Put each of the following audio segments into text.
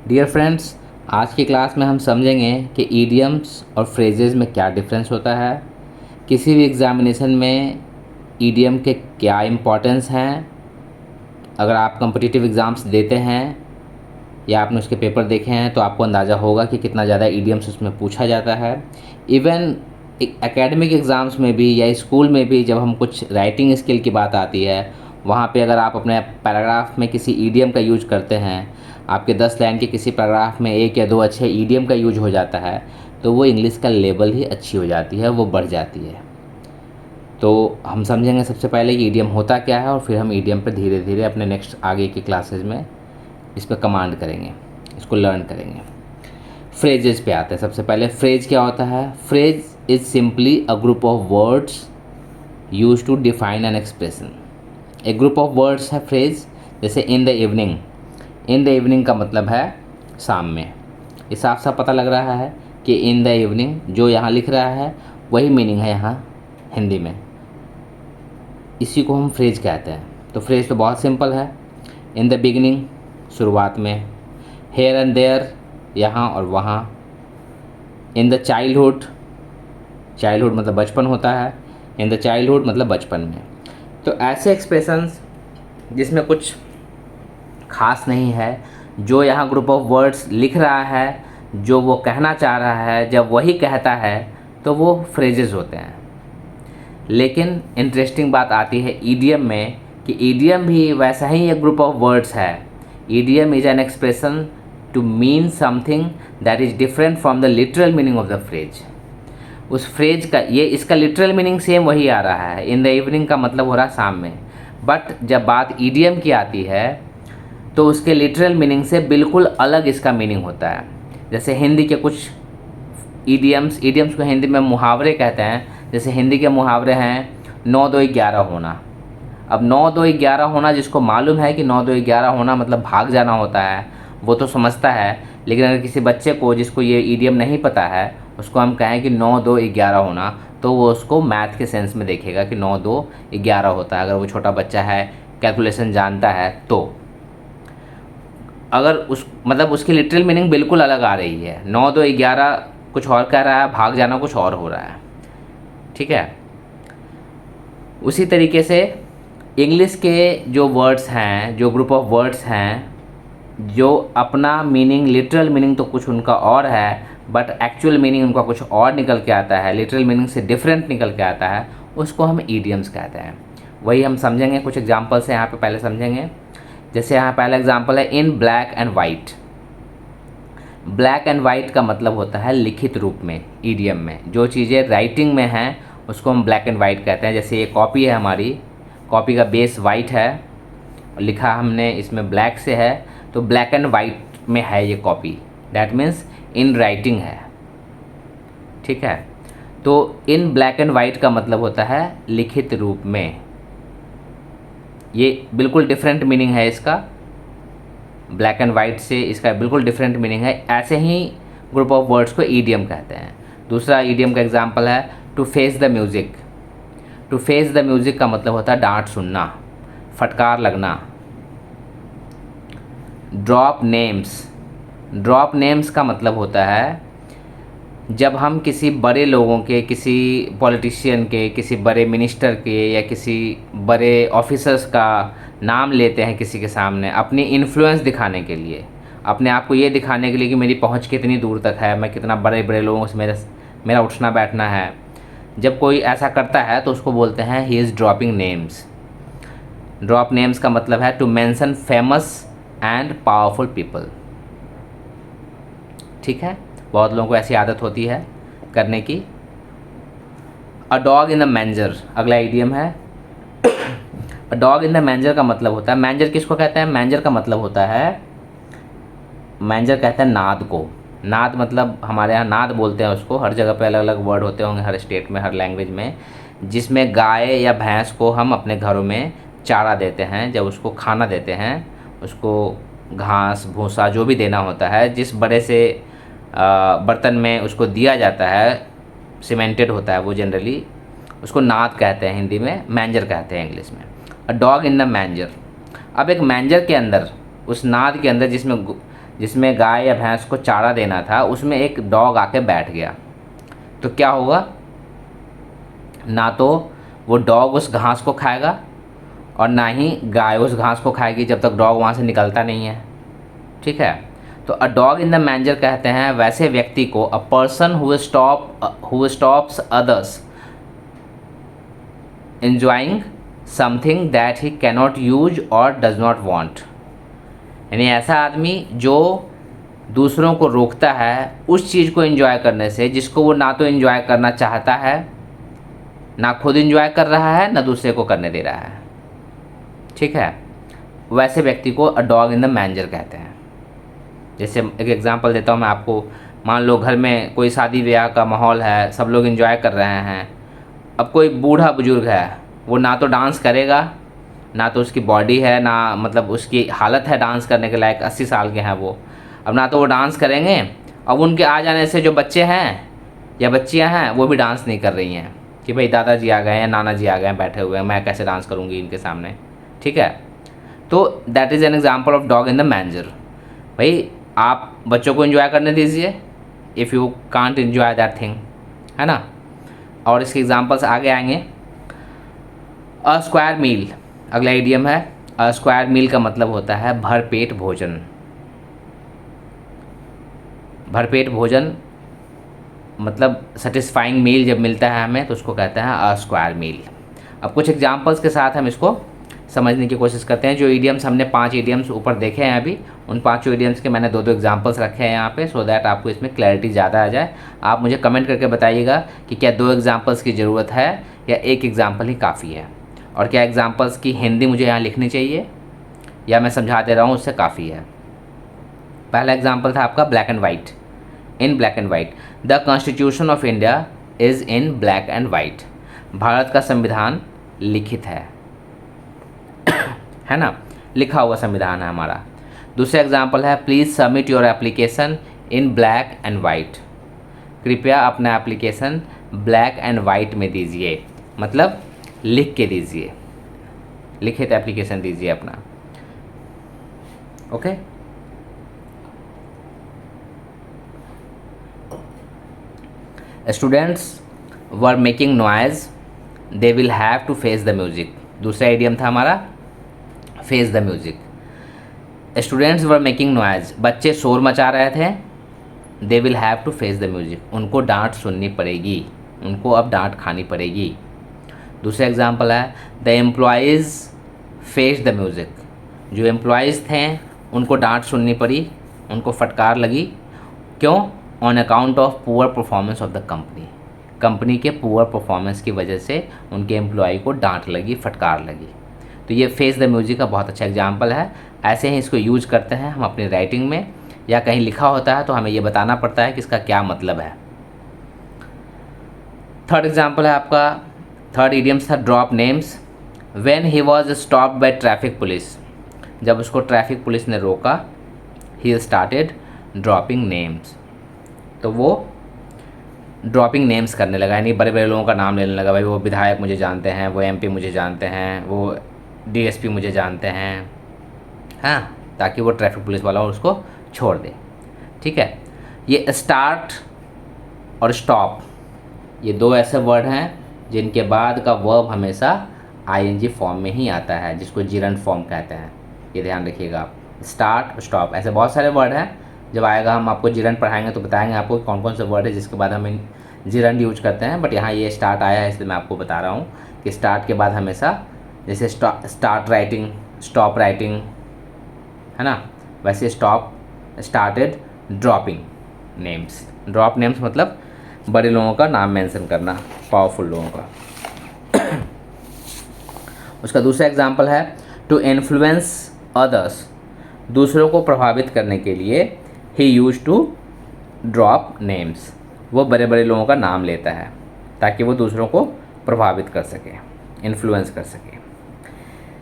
Dear friends, आज की class में हम समझेंगे कि ईडियम्स और फ्रेजेस में क्या डिफरेंस होता है, किसी भी एग्जामिनेशन में ईडियम के क्या इम्पोर्टेंस हैं। अगर आप कॉम्पिटिटिव एग्ज़ाम्स देते हैं या आपने उसके पेपर देखे हैं तो आपको अंदाज़ा होगा कि कितना ज़्यादा ईडियम्स उसमें पूछा जाता है। इवन एकेडमिक एग्ज़ाम्स में भी या स्कूल में भी जब हम कुछ राइटिंग स्किल की बात आती है, वहाँ पे अगर आप अपने पैराग्राफ में किसी ईडियम का यूज करते हैं, आपके 10 लाइन के किसी पैराग्राफ में एक या दो अच्छे ईडियम का यूज हो जाता है, तो वो इंग्लिश का लेवल ही अच्छी हो जाती है, वो बढ़ जाती है। तो हम समझेंगे सबसे पहले कि ईडियम होता क्या है और फिर हम ईडियम पर धीरे धीरे अपने नेक्स्ट आगे की क्लासेज में इस पर कमांड करेंगे, इसको लर्न करेंगे। फ्रेजेस पे आते हैं। सबसे पहले फ्रेज क्या होता है? Phrase is simply a group of words used to define an expression. एक ग्रुप ऑफ वर्ड्स है फ्रेज। जैसे in the evening, in the evening का मतलब है शाम में। ये साफ साफ पता लग रहा है कि इन द इवनिंग जो यहाँ लिख रहा है वही मीनिंग है यहाँ हिंदी में। इसी को हम फ्रेज कहते हैं। तो फ्रेज तो बहुत सिंपल है। इन द बिगिनिंग, शुरुआत में। हेयर एंड देयर, यहाँ और वहाँ। इन द चाइल्डहुड, चाइल्डहुड मतलब बचपन होता है। इन द चाइल्डहुड मतलब बचपन में। तो ऐसे एक्सप्रेशंस जिसमें कुछ खास नहीं है, जो यहाँ ग्रुप ऑफ वर्ड्स लिख रहा है, जो वो कहना चाह रहा है, जब वही कहता है तो वो फ्रेजेस होते हैं। लेकिन इंटरेस्टिंग बात आती है ईडियम में कि ईडियम भी वैसा ही एक ग्रुप ऑफ वर्ड्स है। Idiom is an expression to mean something that is different from the literal meaning of the phrase. उस फ्रेज का इसका लिटरल मीनिंग सेम वही आ रहा है। इन द इवनिंग का मतलब हो रहा है शाम में। बट जब बात ईडियम की आती है तो उसके लिटरल मीनिंग से बिल्कुल अलग इसका मीनिंग होता है। जैसे हिंदी के कुछ ईडियम्स को हिंदी में मुहावरे कहते हैं। जैसे हिंदी के मुहावरे हैं 9 2 11 होना। अब 9 2 11 होना, जिसको मालूम है कि 9 2 11 होना मतलब भाग जाना होता है, वो तो समझता है। लेकिन अगर किसी बच्चे को जिसको ये ईडियम नहीं पता है, उसको हम कहें कि 9 2 11 होना, तो वो उसको मैथ के सेंस में देखेगा कि 9 2 11 होता है। अगर वो छोटा बच्चा है, कैलकुलेशन जानता है, तो अगर उसकी लिटरल मीनिंग बिल्कुल अलग आ रही है। 9 2 11 कुछ और कह रहा है, भाग जाना कुछ और हो रहा है। ठीक है। उसी तरीके से इंग्लिश के जो वर्ड्स हैं, जो ग्रुप ऑफ वर्ड्स हैं, जो अपना मीनिंग, लिटरल मीनिंग तो कुछ उनका और है, बट एक्चुअल मीनिंग उनका कुछ और निकल के आता है, लिटरल मीनिंग से डिफरेंट निकल के आता है, उसको हम ईडियम्स कहते हैं। वही हम समझेंगे, कुछ एग्जाम्पल से यहाँ पे पहले समझेंगे। जैसे यहाँ पहला एग्जाम्पल है in black and white. Black and white का मतलब होता है लिखित रूप में। ईडियम में जो चीज़ें राइटिंग में हैं उसको हम ब्लैक एंड वाइट कहते हैं। जैसे ये कॉपी है हमारी, कॉपी का बेस वाइट है, लिखा हमने इसमें ब्लैक से है, तो ब्लैक एंड वाइट में है ये copy. That means in writing है। ठीक है। तो इन ब्लैक एंड वाइट का मतलब होता है लिखित रूप में। ये बिल्कुल डिफरेंट मीनिंग है इसका। ब्लैक एंड वाइट से इसका बिल्कुल डिफरेंट मीनिंग है। ऐसे ही ग्रुप ऑफ वर्ड्स को ईडियम कहते हैं। दूसरा ईडियम का एग्जांपल है to face the music. To face the music का मतलब होता है डांट सुनना, फटकार लगना। Drop names. ड्रॉप नेम्स का मतलब होता है जब हम किसी बड़े लोगों के, किसी पॉलिटिशियन के, किसी बड़े मिनिस्टर के या किसी बड़े ऑफिसर्स का नाम लेते हैं किसी के सामने अपनी इन्फ्लुएंस दिखाने के लिए, अपने आप को ये दिखाने के लिए कि मेरी पहुंच कितनी दूर तक है, मैं कितना बड़े बड़े लोगों से मेरा उठना बैठना है। जब कोई ऐसा करता है तो उसको बोलते हैं he is dropping names. Drop names का मतलब है to mention famous and powerful people. ठीक है। बहुत लोगों को ऐसी आदत होती है करने की। अ डॉग इन द मैंजर अगला ईडियम है। अ डॉग इन द मैंजर का मतलब होता है, मैंजर किसको कहते हैं? मैंजर का मतलब होता है, मैंजर कहते हैं नाद को। नाद मतलब हमारे यहाँ नाद बोलते हैं उसको। हर जगह पे अलग अलग वर्ड होते होंगे, हर स्टेट में, हर लैंग्वेज में। जिसमें गाय या भैंस को हम अपने घरों में चारा देते हैं, जब उसको खाना देते हैं, उसको घास भूसा जो भी देना होता है, जिस बड़े से बर्तन में उसको दिया जाता है, सीमेंटेड होता है वो जनरली, उसको नाद कहते हैं हिंदी में, मैंजर कहते हैं इंग्लिश में। A dog in the manger. अब एक मैंजर के अंदर, उस नाद के अंदर जिसमें जिसमें गाय या भैंस को चारा देना था, उसमें एक डॉग आके बैठ गया, तो क्या होगा? ना तो वो डॉग उस घास को खाएगा और ना ही गाय उस घास को खाएगी जब तक डॉग वहाँ से निकलता नहीं है। ठीक है, तो अ डॉग इन द मैंजर कहते हैं वैसे व्यक्ति को, a person who stops others enjoying something that he cannot use or does not want। यानी ऐसा आदमी जो दूसरों को रोकता है उस चीज़ को एंजॉय करने से जिसको वो ना तो एंजॉय करना चाहता है, ना खुद एंजॉय कर रहा है, ना दूसरे को करने दे रहा है। ठीक है, वैसे व्यक्ति को अ डॉग इन द मैंजर कहते हैं। जैसे एक एग्जांपल देता हूँ मैं आपको। मान लो घर में कोई शादी ब्याह का माहौल है, सब लोग एंजॉय कर रहे हैं। अब कोई बूढ़ा बुजुर्ग है, वो ना तो डांस करेगा, ना तो उसकी बॉडी है, ना मतलब उसकी हालत है डांस करने के लायक, 80 साल के हैं वो। अब ना तो वो डांस करेंगे, अब उनके आ जाने से जो बच्चे हैं या बच्चियां हैं वो भी डांस नहीं कर रही हैं कि भाई दादाजी आ गए हैं, नाना जी आ गए हैं, बैठे हुए हैं, मैं कैसे डांस करूँगी इनके सामने। ठीक है, तो that is an example of dog in the manger. भाई आप बच्चों को एंजॉय करने दीजिए if you can't enjoy that thing, है ना। और इसके एग्जांपल्स आगे आएंगे। अ स्क्वायर मील अगला इडियम है। अ स्क्वायर मील का मतलब होता है भरपेट भोजन। भरपेट भोजन मतलब सेटिस्फाइंग मील जब मिलता है हमें तो उसको कहते हैं अ स्क्वायर मील। अब कुछ एग्जांपल्स के साथ हम इसको समझने की कोशिश करते हैं। जो इडियम्स हमने 5 इडियम्स ऊपर देखे हैं अभी, उन 5 इडियम्स के मैंने 2-2 एग्जांपल्स रखे हैं यहाँ पे, सो दैट आपको इसमें क्लैरिटी ज़्यादा आ जाए। आप मुझे कमेंट करके बताइएगा कि क्या 2 एग्जांपल्स की ज़रूरत है या 1 एग्जांपल ही काफ़ी है, और क्या एग्जांपल्स की हिंदी मुझे यहाँ लिखनी चाहिए या मैं समझा दे रहा हूँ उससे काफ़ी है। पहला एग्जाम्पल था आपका black and white. In black and white, the constitution of India is in black and white. Bharat का संविधान लिखित है ना, लिखा हुआ संविधान है हमारा। दूसरा एग्जाम्पल है please submit your application in black and white. कृपया अपना एप्लीकेशन ब्लैक एंड वाइट में दीजिए, मतलब लिख के दीजिए, लिखित एप्लीकेशन दीजिए अपना। Okay, students were making noise, they will have to face the music. दूसरा इडियम था हमारा face the music. Students were making noise, बच्चे शोर मचा रहे थे। They will have to face the music, उनको डांट सुननी पड़ेगी, उनको अब डांट खानी पड़ेगी। दूसरा एग्जाम्पल है the employees face the music. जो एम्प्लॉयज़ थे उनको डांट सुननी पड़ी, उनको फटकार लगी। क्यों? On account of poor performance of the company. Company के पुअर परफॉर्मेंस की वजह से उनके एम्प्लॉय को डांट लगी, फटकार लगी। तो ये फेस द म्यूजिक का बहुत अच्छा एग्जाम्पल है। ऐसे ही इसको यूज करते हैं हम अपनी राइटिंग में, या कहीं लिखा होता है तो हमें ये बताना पड़ता है कि इसका क्या मतलब है। थर्ड एग्जाम्पल है आपका, थर्ड इडियम्स था drop names. When he was stopped bye traffic police, जब उसको ट्रैफिक पुलिस ने रोका, ही स्टार्टेड ड्रॉपिंग नेम्स, तो वो ड्रॉपिंग नेम्स करने लगा, यानी बड़े बड़े लोगों का नाम लेने लगा। भाई वो विधायक मुझे जानते हैं, वो एमपी मुझे जानते हैं, वो डीएसपी मुझे जानते हैं, हाँ, ताकि वो ट्रैफिक पुलिस वाला उसको छोड़ दे। ठीक है, ये स्टार्ट और स्टॉप, ये 2 ऐसे वर्ड हैं जिनके बाद का वर्ब हमेशा आईएनजी फॉर्म में ही आता है, जिसको जिरंड फॉर्म कहते हैं। ये ध्यान रखिएगा आप, स्टार्ट, स्टॉप, ऐसे बहुत सारे वर्ड हैं। जब आएगा हम आपको जिरंड पढ़ाएंगे तो बताएंगे आपको कौन कौन से वर्ड है जिसके बाद हम जिरंड यूज करते हैं। बट यहाँ ये स्टार्ट आया है इसलिए मैं आपको बता रहा हूँ कि स्टार्ट के बाद हमेशा, जैसे स्टार्ट राइटिंग, स्टॉप राइटिंग, है ना, वैसे stop, started dropping names. Drop names मतलब बड़े लोगों का नाम मेंशन करना, पावरफुल लोगों का। उसका दूसरा एग्जाम्पल है टू इन्फ्लुएंस अदर्स, दूसरों को प्रभावित करने के लिए ही यूज टू ड्रॉप नेम्स, वो बड़े बड़े लोगों का नाम लेता है ताकि वो दूसरों को प्रभावित कर सके, इन्फ्लुएंस कर सके।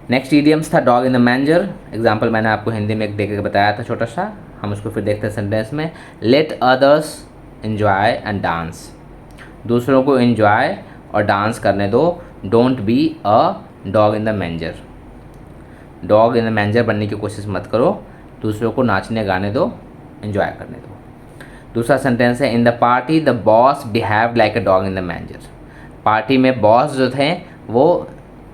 नेक्स्ट इडियम्स था dog in the manager. Example मैंने आपको हिंदी में एक देख के बताया था छोटा सा, हम उसको फिर देखते हैं सेंटेंस में। Let others enjoy and dance, दूसरों को एन्जॉय और डांस करने दो। Don't be a dog in the manger, dog in the manger बनने की कोशिश मत करो, दूसरों को नाचने गाने दो एंजॉय करने दो। दूसरा सेंटेंस है इन the party the boss behave like a dog in the manager. Party में बॉस जो थे वो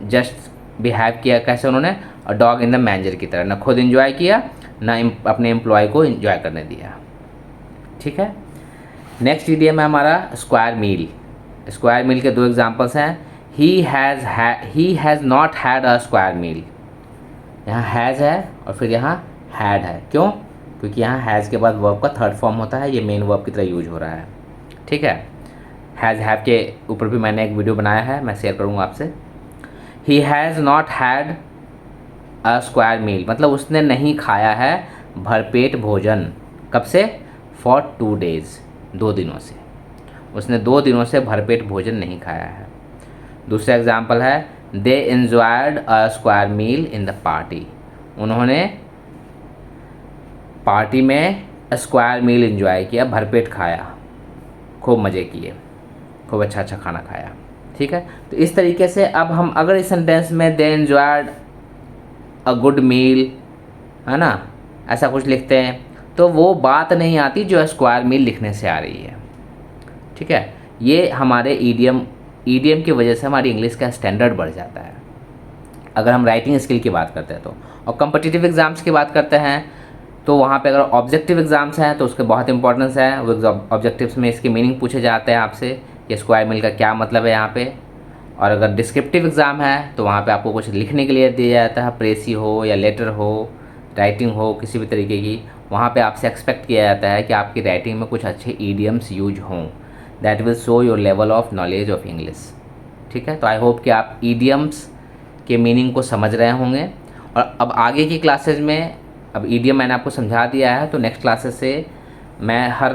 जस्ट बिहेव किया कैसे उन्होंने, और डॉग इन द मैनेजर की तरह, ना खुद एंजॉय किया ना अपने एम्प्लॉय को एंजॉय करने दिया। ठीक है। नेक्स्ट ईडियम है हमारा स्क्वायर मील। स्क्वायर मील के दो एग्जांपल्स हैं। He has not had a square meal. यहाँ हैज़ है और फिर यहाँ हैड है। क्यों? क्योंकि यहाँ हैज़ के बाद वर्ब का थर्ड फॉर्म होता है, ये मेन वर्ब की तरह यूज हो रहा है। ठीक है। हैज़ हैव के ऊपर भी मैंने एक वीडियो बनाया है, मैं शेयर करूँगा आपसे। He has not had a square meal मतलब उसने नहीं खाया है भरपेट भोजन। कब से? फॉर 2 days, 2 दिनों से। उसने 2 दिनों से भरपेट भोजन नहीं खाया है। दूसरा एग्जाम्पल है they enjoyed a square meal in the party. उन्होंने पार्टी में स्क्वायर मील एंजॉय किया, भरपेट खाया, खूब मज़े किए, खूब अच्छा खाना खाया। ठीक है। तो इस तरीके से अब हम अगर इस सेंटेंस में दे एन्जॉयड अ गुड मील, है ना, ऐसा कुछ लिखते हैं तो वो बात नहीं आती जो स्क्वायर मील लिखने से आ रही है। ठीक है। ये हमारे ईडियम की वजह से हमारी इंग्लिश का स्टैंडर्ड बढ़ जाता है अगर हम राइटिंग स्किल की बात करते हैं तो। और कॉम्पिटिटिव एग्ज़ाम्स की बात करते हैं तो वहाँ पे अगर ऑब्जेक्टिव एग्ज़ाम्स हैं तो उसके बहुत इंपॉर्टेंस है। वो ऑब्जेक्टिव्स में इसके मीनिंग पूछे जाते हैं आपसे कि स्क्वायर मील का क्या मतलब है यहाँ पे। और अगर डिस्क्रिप्टिव एग्ज़ाम है तो वहाँ पे आपको कुछ लिखने के लिए दिया जाता है, प्रेसी हो या लेटर हो, राइटिंग हो किसी भी तरीके की, वहाँ पे आपसे एक्सपेक्ट किया जाता है कि आपकी राइटिंग में कुछ अच्छे ईडियम्स यूज हों। That will show your level of knowledge of English. ठीक है। तो आई होप कि आप ईडियम्स के मीनिंग को समझ रहे होंगे। और अब आगे की क्लासेज में, अब ईडियम मैंने आपको समझा दिया है तो नेक्स्ट क्लासेस से मैं हर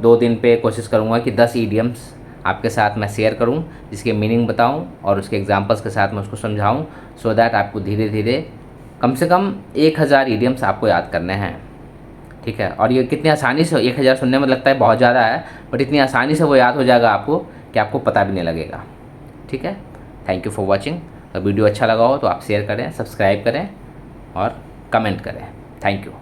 2 दिन पे कोशिश करूँगा कि 10 ईडियम्स आपके साथ मैं शेयर करूं, जिसके मीनिंग बताऊं और उसके एग्जांपल्स के साथ मैं उसको समझाऊं, सो दैट आपको धीरे धीरे कम से कम 1000 ईडियम्स आपको याद करने हैं। ठीक है। और ये कितनी आसानी से, 1000 सुनने में लगता है बहुत ज़्यादा है, बट इतनी आसानी से वो याद हो जाएगा आपको कि आपको पता भी नहीं लगेगा। ठीक है। Thank you for watching. तो वीडियो अच्छा लगा हो तो आप शेयर करें, सब्सक्राइब करें और कमेंट करें। Thank you.